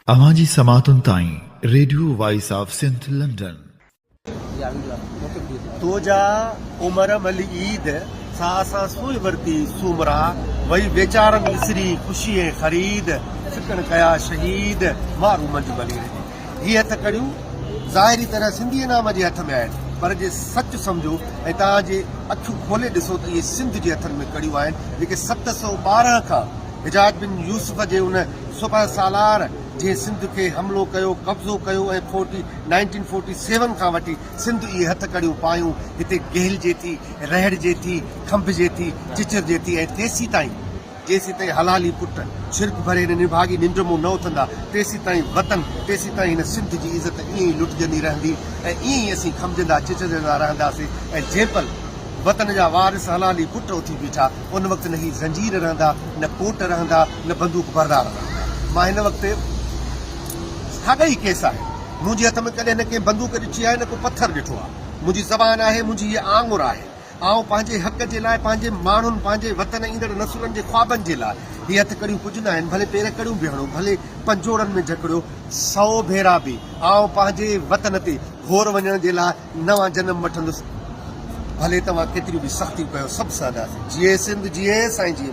अवांजी समातुन ताईं radio voice of Sindh London. तोजा उमर मल ईद सासा सोई वरती सूमरा वही बेचारन इसरी खुशी खरीद फिकन कया शहीद मारू मंज बली ये त कड़ियूं ज़ाहिरी तरह सिंधी नाम जे हथ में आहिनि पर जे सच सम्झो ऐं तव्हांजे अखियूं खोले ॾिसो त इहे सिंध जे हथनि में कड़ियूं आहिनि जेके 712 खां हिजाज बिन यूसुफ जे उन सुबह सालार जे सिंध खे हमिलो कयो कब्ज़ो कयो ऐं 1947 खां वठी सिंध इहे हथ कड़ियूं पायूं हिते गहलजे थी रहड़जे थी खंभिजे थी चिचरजे थी ऐं तेसी ताईं जेसीं ताईं हलाली पुट छिरक भरे हिन निभागी निंड मूं न उथंदा तेसीं ताईं वतन तेसीं ताईं हिन सिंध जी इज़त ईअं ई लुटजंदी रहंदी ऐं ईअं ई असीं खमजंदा चिचरजंदा रहंदासीं ऐं जेपल वतन जा वारिस हलाली पुट उथी बीठा उन वक़्तु न ही ज़ंजीर रहंदा न कोट रहंदा न बंदूक भरदा रहंदा। मां हिन वक़्तु साॻा ई केस आहे मुंहिंजे हथ में कॾहिं न कंहिं बंदूक ॾिठी आहे न को पथर ॾिठो आहे मुंहिंजी ज़बान आहे मुंहिंजी हीअ आङुर आहे आउं पंहिंजे हक़ जे लाइ पंहिंजे माण्हुनि पंहिंजे वतन ईंदड़ नसुलनि जे ख्वाबनि जे लाइ हीअ हथ कड़ियूं पुॼंदा आहिनि भले पेर कड़ियूं बीहणो भले पंजोड़नि में झकिड़ो 100 भेरा बि आउं पंहिंजे वतन ते घोर वञण जे लाइ नवां जनम वठंदुसि भले तव्हां केतिरियूं बि सख़्तियूं कयो सभु सहंदासीं। जीए सिंध जीए साईं जी